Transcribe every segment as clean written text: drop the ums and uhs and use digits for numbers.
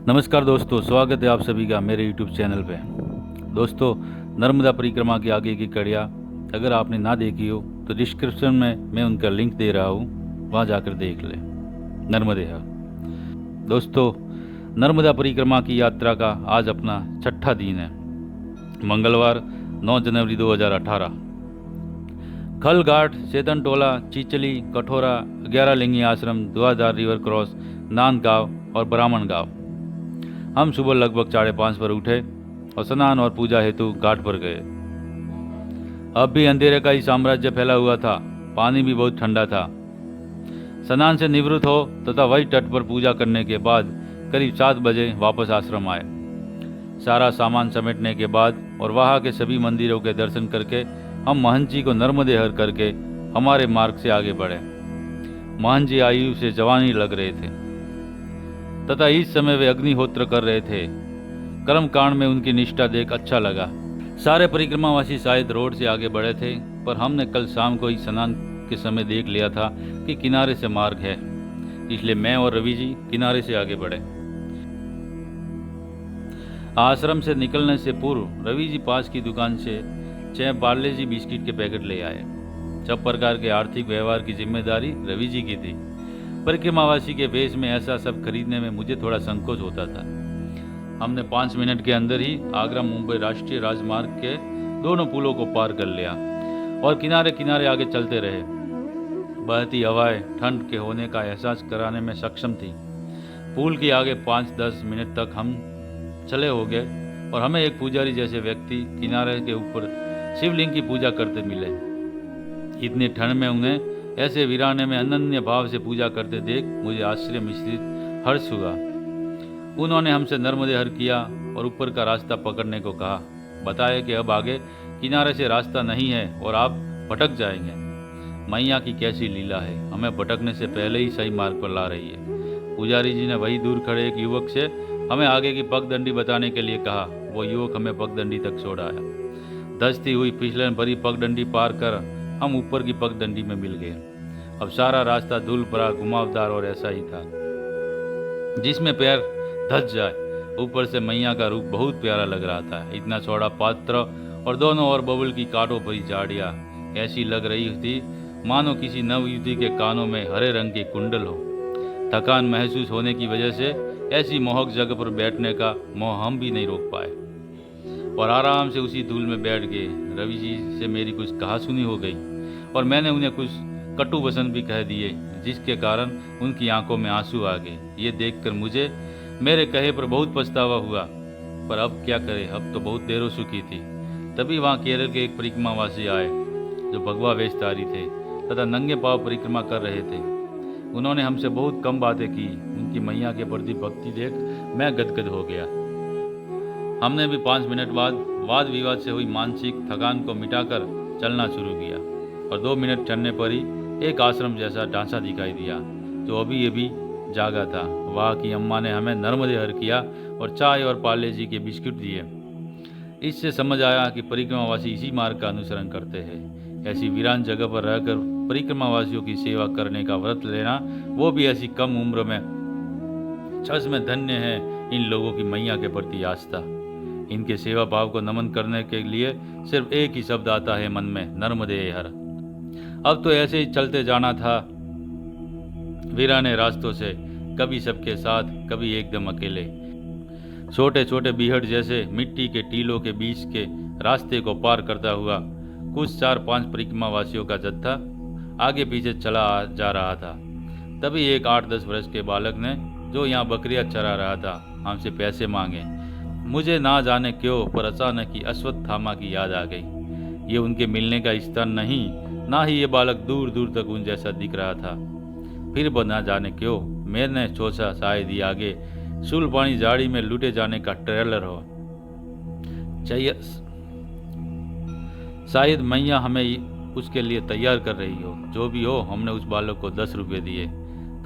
नमस्कार दोस्तों, स्वागत है आप सभी का मेरे YouTube चैनल पे। दोस्तों, नर्मदा परिक्रमा की आगे की कड़ियाँ अगर आपने ना देखी हो तो डिस्क्रिप्शन में मैं उनका लिंक दे रहा हूँ, वहाँ जाकर देख लें। नर्मदे हर। दोस्तों, नर्मदा परिक्रमा की यात्रा का आज अपना छठा दिन है, मंगलवार 9 जनवरी 2018। खल घाट, चेतन टोला, चिचली, कठोरा, 11 लिंगी आश्रम, धुआधार रिवर क्रॉस, नांद गांव और ब्राह्मण गांव। हम सुबह लगभग 5:30 पर उठे और स्नान और पूजा हेतु घाट पर गए। अब भी अंधेरे का ही साम्राज्य फैला हुआ था, पानी भी बहुत ठंडा था। स्नान से निवृत्त हो तथा वही तट पर पूजा करने के बाद करीब 7 बजे वापस आश्रम आए। सारा सामान समेटने के बाद और वहाँ के सभी मंदिरों के दर्शन करके हम महंत जी को नर्मदे हर करके हमारे मार्ग से आगे बढ़े। महंत जी आयु से जवानी लग रहे थे तथा इस समय वे अग्निहोत्र कर रहे थे। कर्म कांड में उनकी निष्ठा देख अच्छा लगा। सारे परिक्रमावासी शायद रोड से आगे बढ़े थे, पर हमने कल शाम को ही स्नान के समय देख लिया था कि किनारे से मार्ग है, इसलिए मैं और रवि जी किनारे से आगे बढ़े। आश्रम से निकलने से पूर्व रवि जी पास की दुकान से 6 पार्ले जी बिस्किट के पैकेट ले आए। सब प्रकार के आर्थिक व्यवहार की जिम्मेदारी रवि जी की थी। परिक्रमावासी के वेश में ऐसा सब खरीदने में मुझे थोड़ा संकोच होता था। हमने 5 मिनट के अंदर ही आगरा मुंबई राष्ट्रीय राजमार्ग के दोनों पुलों को पार कर लिया और किनारे किनारे आगे चलते रहे। बहती हवाएं ठंड के होने का एहसास कराने में सक्षम थी। पुल के आगे 5-10 मिनट तक हम चले हो गए और हमें एक पुजारी जैसे व्यक्ति किनारे के ऊपर शिवलिंग की पूजा करते मिले। इतनी ठंड में उन्हें ऐसे वीराने में अनन्य भाव से पूजा करते देख मुझे आश्चर्य मिश्रित हर्ष हुआ। उन्होंने हमसे नर्मदे हर किया और ऊपर का रास्ता पकड़ने को कहा। बताया कि अब आगे किनारे से रास्ता नहीं है और आप भटक जाएंगे। मैया की कैसी लीला है, हमें भटकने से पहले ही सही मार्ग पर ला रही है। पुजारी जी ने वही दूर खड़े एक युवक से हमें आगे की पगडंडी बताने के लिए कहा। वो युवक हमें पगडंडी तक छोड़ आया। धंसती हुई फिसलन भरी पगडंडी पार कर हम ऊपर की पगडंडी में मिल गए। अब सारा रास्ता धूल भरा, घुमावदार और ऐसा ही था जिसमें पैर धस जाए। ऊपर से मैया का रूप बहुत प्यारा लग रहा था। इतना चौड़ा पात्र और दोनों ओर बबुल की कांटों भरी झाड़ियाँ ऐसी लग रही थी मानो किसी नवयुवती के कानों में हरे रंग के कुंडल हो। थकान महसूस होने की वजह से ऐसी मोहक जगह पर बैठने का मोह हम भी नहीं रोक पाए और आराम से उसी धूल में बैठ गए। रवि जी से मेरी कुछ कहासुनी हो गई और मैंने उन्हें कुछ कटु वचन भी कह दिए, जिसके कारण उनकी आंखों में आंसू आ गए। ये देखकर मुझे मेरे कहे पर बहुत पछतावा हुआ, पर अब क्या करें, अब तो बहुत देर हो चुकी थी। तभी वहाँ केरल के एक परिक्रमावासी आए जो भगवा वेशधारी थे तथा नंगे पांव परिक्रमा कर रहे थे। उन्होंने हमसे बहुत कम बातें की। उनकी मैया के प्रति भक्ति देख मैं गदगद हो गया। हमने भी 5 मिनट बाद वाद विवाद से हुई मानसिक थकान को मिटाकर चलना शुरू किया और 2 मिनट चलने पर ही एक आश्रम जैसा ढांचा दिखाई दिया जो अभी जागा था। वहाँ की अम्मा ने हमें नर्मदे हर किया और चाय और पार्ले जी के बिस्कुट दिए। इससे समझ आया कि परिक्रमावासी इसी मार्ग का अनुसरण करते हैं। ऐसी वीरान जगह पर रहकर परिक्रमावासियों की सेवा करने का व्रत लेना, वो भी ऐसी कम उम्र में, सच में धन्य है इन लोगों की मैया के प्रति आस्था। इनके सेवा भाव को नमन करने के लिए सिर्फ एक ही शब्द आता है मन में, नर्मदे हर। अब तो ऐसे ही चलते जाना था वीराने रास्तों से, कभी सबके साथ, कभी एकदम अकेले। छोटे छोटे बीहड़ जैसे मिट्टी के टीलों के बीच के रास्ते को पार करता हुआ कुछ 4-5 परिक्रमावासियों का जत्था आगे पीछे चला जा रहा था। तभी एक 8-10 वर्ष के बालक ने, जो यहाँ बकरियां चरा रहा था, हमसे पैसे मांगे। मुझे ना जाने क्यों पर अचानक ही अश्वत्थामा की याद आ गई। ये उनके मिलने का स्थान नहीं, ना ही ये बालक दूर दूर तक उन जैसा दिख रहा था। फिर वो ना जाने क्यों मैंने सोचा शायद ही आगे सुलपानी झाड़ी में लूटे जाने का ट्रेलर हो। शायद मैया हमें उसके लिए तैयार कर रही हो। जो भी हो, हमने उस बालक को 10 रुपये दिए।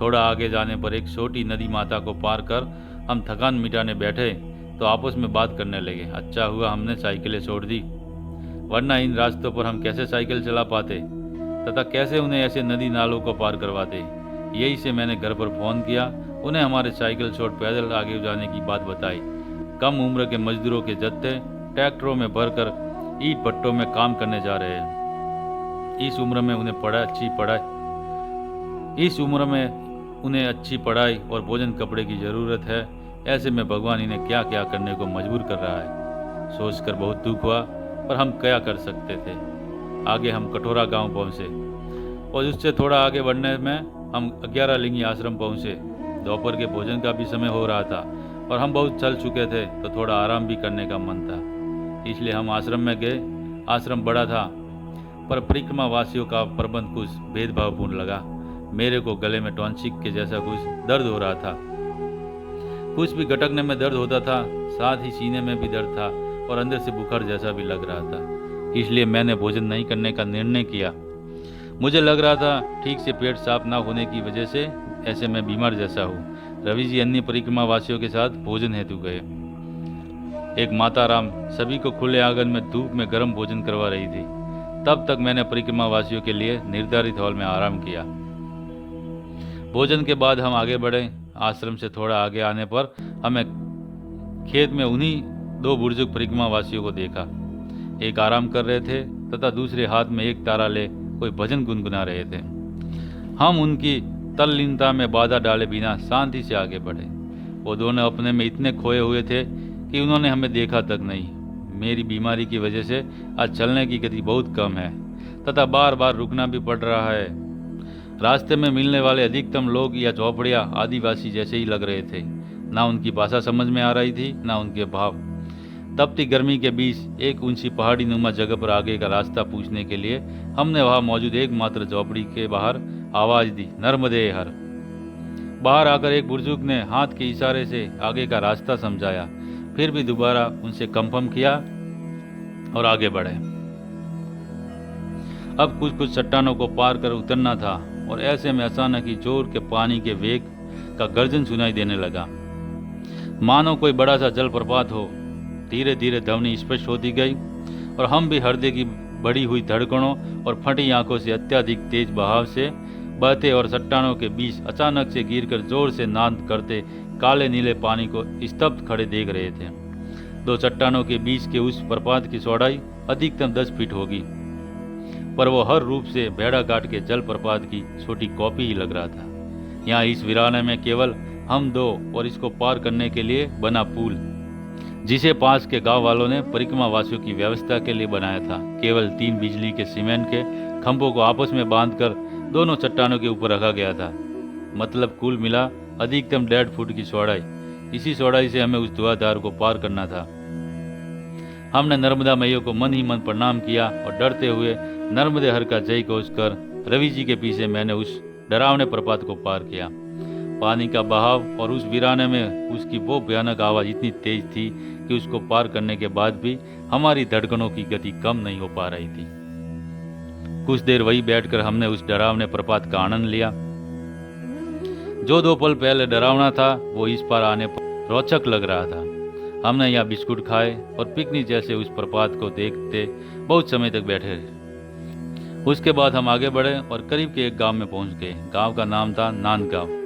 थोड़ा आगे जाने पर एक छोटी नदी माता को पार कर हम थकान मिटाने बैठे तो आपस में बात करने लगे। अच्छा हुआ हमने साइकिलें छोड़ दी, वरना इन रास्तों पर हम कैसे साइकिल चला पाते तथा कैसे उन्हें ऐसे नदी नालों को पार करवाते। यही से मैंने घर पर फ़ोन किया उन्हें हमारे साइकिल छोड़ पैदल आगे जाने की बात बताई। कम उम्र के मजदूरों के जत्थे ट्रैक्टरों में भरकर ईंट भट्टों में काम करने जा रहे हैं। इस उम्र में उन्हें अच्छी पढ़ाई और भोजन कपड़े की ज़रूरत है। ऐसे में भगवान इन्हें क्या क्या करने को मजबूर कर रहा है। सोचकर बहुत दुख हुआ, पर हम क्या कर सकते थे। आगे हम कठोरा गांव पहुंचे और उससे थोड़ा आगे बढ़ने में हम 11 लिंगी आश्रम पहुंचे। दोपहर के भोजन का भी समय हो रहा था और हम बहुत चल चुके थे, तो थोड़ा आराम भी करने का मन था, इसलिए हम आश्रम में गए। आश्रम बड़ा था, पर परिक्रमा वासियों का प्रबंध कुछ भेदभावपूर्ण लगा। मेरे को गले में टॉन्सिक के जैसा कुछ दर्द हो रहा था। कुछ भी गटकने में दर्द होता था, साथ ही सीने में भी दर्द था और अंदर से बुखार जैसा भी लग रहा था। इसलिए मैंने भोजन नहीं करने का निर्णय किया। मुझे लग रहा था ठीक से पेट साफ ना होने की वजह से ऐसे में बीमार जैसा हूँ। रवि जी अन्य परिक्रमा वासियों के साथ भोजन हेतु गए। एक माता राम सभी को खुले आंगन में धूप में गर्म भोजन करवा रही थी। तब तक मैंने परिक्रमा वासियों के लिए निर्धारित हॉल में आराम किया। भोजन के बाद हम आगे बढ़े। आश्रम से थोड़ा आगे आने पर हमें खेत में उन्हीं 2 बुजुर्ग परिक्रमा वासियों को देखा। एक आराम कर रहे थे तथा दूसरे हाथ में एक तारा ले कोई भजन गुनगुना रहे थे। हम उनकी तल्लीनता में बाधा डाले बिना शांति से आगे बढ़े। वो दोनों अपने में इतने खोए हुए थे कि उन्होंने हमें देखा तक नहीं। मेरी बीमारी की वजह से आज चलने की गति बहुत कम है तथा बार बार रुकना भी पड़ रहा है। रास्ते में मिलने वाले अधिकतम लोग या झोपड़ियाँ आदिवासी जैसे ही लग रहे थे। ना उनकी भाषा समझ में आ रही थी, ना उनके भाव। तपती गर्मी के बीच एक ऊंची पहाड़ी नुमा जगह पर आगे का रास्ता पूछने के लिए हमने वहां मौजूद एकमात्र झोपड़ी के बाहर आवाज दी, नर्मदे हर। बाहर आकर एक बुजुर्ग ने हाथ के इशारे से आगे का रास्ता समझाया, फिर भी दोबारा उनसे कंफर्म किया और आगे बढ़े। अब कुछ चट्टानों को पार कर उतरना था और ऐसे में अचानक ही जोर के पानी के वेग का गर्जन सुनाई देने लगा, मानो कोई बड़ा सा जलप्रपात हो। धीरे धीरे ध्वनि स्पष्ट होती गई और हम भी हृदय की बढ़ी हुई धड़कनों और फटी आंखों से अत्यधिक तेज बहाव से बहते और चट्टानों के बीच अचानक से गिरकर जोर से नाद करते काले नीले पानी को स्तब्ध खड़े देख रहे थे। 2 चट्टानों के बीच के उस प्रपात की चौड़ाई अधिकतम 10 फीट होगी, पर वो हर रूप से भेड़ा घाट के जल प्रपात की छोटी कॉपी ही लग रहा था। यहाँ इस वीराने में केवल हम 2 और इसको पार करने के लिए बना पुल, जिसे पास के गांव वालों ने परिक्रमा वासियों की व्यवस्था के लिए बनाया था, केवल 3 बिजली के सीमेंट के खंभों को आपस में बांधकर दोनों चट्टानों के ऊपर रखा गया था। मतलब कुल मिला अधिकतम 1.5 फुट की चौड़ाई। इसी चौड़ाई से हमें उस धुआंधार को पार करना था। हमने नर्मदा मैया को मन ही मन प्रणाम किया और डरते हुए नर्मदे हर का जय घोष कर रवि जी के पीछे मैंने उस डरावने प्रपात को पार किया। पानी का बहाव और उस वीराने में उसकी वो भयानक आवाज़ इतनी तेज थी कि उसको पार करने के बाद भी हमारी धड़कनों की गति कम नहीं हो पा रही थी। कुछ देर वही बैठकर हमने उस डरावने प्रपात का आनंद लिया। जो 2 पल पहले डरावना था वो इस पार आने पर रोचक लग रहा था। हमने यहाँ बिस्कुट खाए और पिकनिक जैसे उस प्रपात को देखते बहुत समय तक बैठे रहे। उसके बाद हम आगे बढ़े और करीब के एक गांव में पहुंच गए। गांव का नाम था नांदगांव।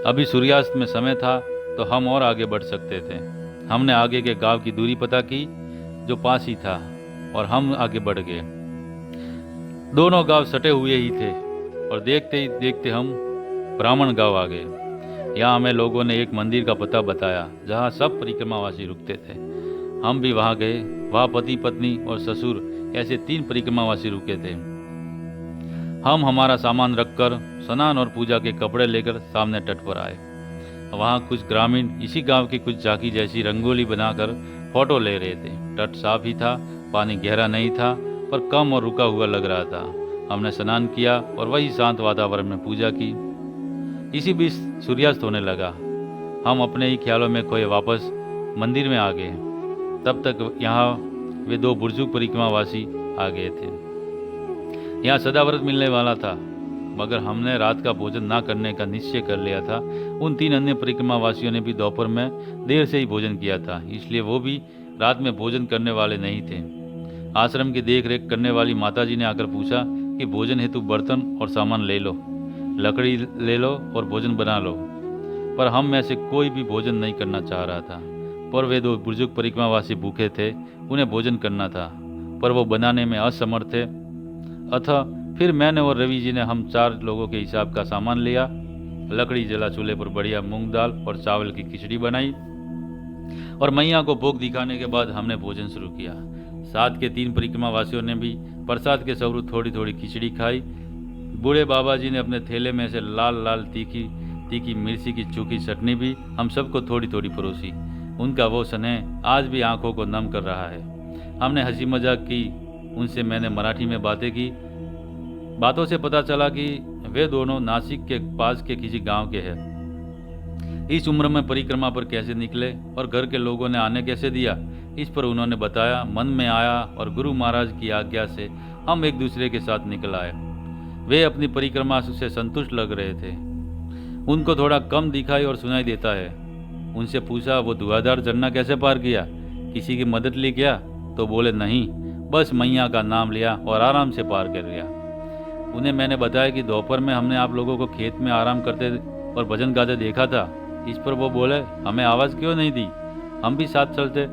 अभी सूर्यास्त में समय था तो हम और आगे बढ़ सकते थे। हमने आगे के गांव की दूरी पता की जो पास ही था और हम आगे बढ़ गए। दोनों गांव सटे हुए ही थे और देखते ही देखते हम ब्राह्मण गांव आ गए। यहाँ हमें लोगों ने एक मंदिर का पता बताया जहाँ सब परिक्रमावासी रुकते थे। हम भी वहाँ गए। वहाँ पति पत्नी और ससुर ऐसे 3 परिक्रमावासी रुके थे। हम हमारा सामान रखकर स्नान और पूजा के कपड़े लेकर सामने तट पर आए। वहाँ कुछ ग्रामीण इसी गांव की कुछ झांकी जैसी रंगोली बनाकर फोटो ले रहे थे। तट साफ ही था, पानी गहरा नहीं था पर कम और रुका हुआ लग रहा था। हमने स्नान किया और वही शांत वातावरण में पूजा की। इसी बीच सूर्यास्त होने लगा। हम अपने ही ख्यालों में खोए वापस मंदिर में आ गए। तब तक यहाँ वे 2 बुजुर्ग परिक्रमावासी आ गए थे। यहाँ सदाव्रत मिलने वाला था, मगर हमने रात का भोजन ना करने का निश्चय कर लिया था। उन 3 अन्य परिक्रमावासियों ने भी दोपहर में देर से ही भोजन किया था, इसलिए वो भी रात में भोजन करने वाले नहीं थे। आश्रम की देख रेख करने वाली माताजी ने आकर पूछा कि भोजन हेतु बर्तन और सामान ले लो। लकड़ी ले लो और भोजन बना लो। पर हम में से कोई भी भोजन नहीं करना चाह रहा था, पर वे 2 बुजुर्ग परिक्रमावासी भूखे थे, उन्हें भोजन करना था, पर वो बनाने में असमर्थ थे। अतः फिर मैंने और रवि जी ने हम 4 लोगों के हिसाब का सामान लिया, लकड़ी जला, चूल्हे पर बढ़िया मूंग दाल और चावल की खिचड़ी बनाई और मैया को भोग दिखाने के बाद हमने भोजन शुरू किया। साथ के 3 परिक्रमावासियों ने भी प्रसाद के स्वरूप थोड़ी थोड़ी खिचड़ी खाई। बूढ़े बाबा जी ने अपने थैले में से लाल लाल तीखी तीखी मिर्ची की चूखी चटनी भी हम सबको थोड़ी थोड़ी परोसी। उनका वो स्नेह आज भी आंखों को नम कर रहा है। हमने हंसी मजाक की, उनसे मैंने मराठी में बातें की। बातों से पता चला कि वे दोनों नासिक के पास के किसी गांव के हैं। इस उम्र में परिक्रमा पर कैसे निकले और घर के लोगों ने आने कैसे दिया, इस पर उन्होंने बताया। मन में आया और गुरु महाराज की आज्ञा से हम एक दूसरे के साथ निकल आए। वे अपनी परिक्रमा से संतुष्ट लग रहे थे। उनको थोड़ा कम दिखाई और सुनाई देता है। उनसे पूछा, वो धुआंधार झरना कैसे पार किया, किसी की मदद ली क्या? तो बोले नहीं, बस मैया का नाम लिया और आराम से पार कर लिया। उन्हें मैंने बताया कि दोपहर में हमने आप लोगों को खेत में आराम करते और भजन गाते देखा था। इस पर वो बोले, हमें आवाज़ क्यों नहीं दी, हम भी साथ चलते।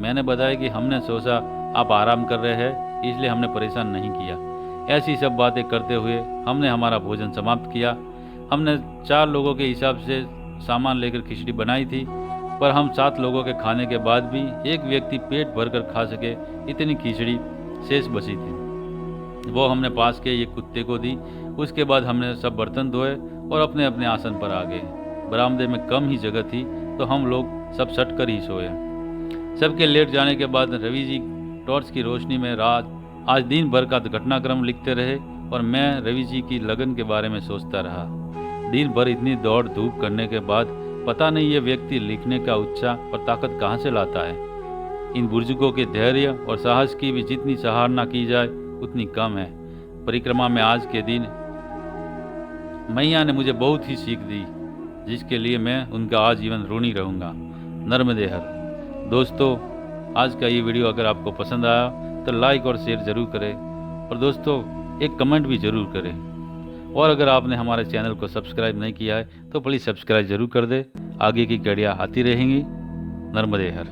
मैंने बताया कि हमने सोचा आप आराम कर रहे हैं, इसलिए हमने परेशान नहीं किया। ऐसी सब बातें करते हुए हमने हमारा भोजन समाप्त किया। हमने 4 लोगों के हिसाब से सामान लेकर खिचड़ी बनाई थी, पर हम 7 लोगों के खाने के बाद भी एक व्यक्ति पेट भरकर खा सके इतनी खिचड़ी शेष बची थी। वो हमने पास के एक कुत्ते को दी। उसके बाद हमने सब बर्तन धोए और अपने अपने आसन पर आ गए। बरामदे में कम ही जगह थी तो हम लोग सब सट कर ही सोए। सबके लेट जाने के बाद रवि जी टॉर्च की रोशनी में रात आज दिन भर का घटनाक्रम लिखते रहे और मैं रवि जी की लगन के बारे में सोचता रहा। दिन भर इतनी दौड़ धूप करने के बाद पता नहीं ये व्यक्ति लिखने का उत्साह और ताकत कहाँ से लाता है। इन बुजुर्गों के धैर्य और साहस की भी जितनी सराहना की जाए उतनी कम है। परिक्रमा में आज के दिन मैया ने मुझे बहुत ही सीख दी, जिसके लिए मैं उनका आजीवन ऋणी रहूँगा। नर्मदे हर। दोस्तों, आज का ये वीडियो अगर आपको पसंद आया तो लाइक और शेयर ज़रूर करें और दोस्तों एक कमेंट भी ज़रूर करें। और अगर आपने हमारे चैनल को सब्सक्राइब नहीं किया है तो प्लीज़ सब्सक्राइब ज़रूर कर दें। आगे की कड़ियाँ आती रहेंगी। नर्मदे हर।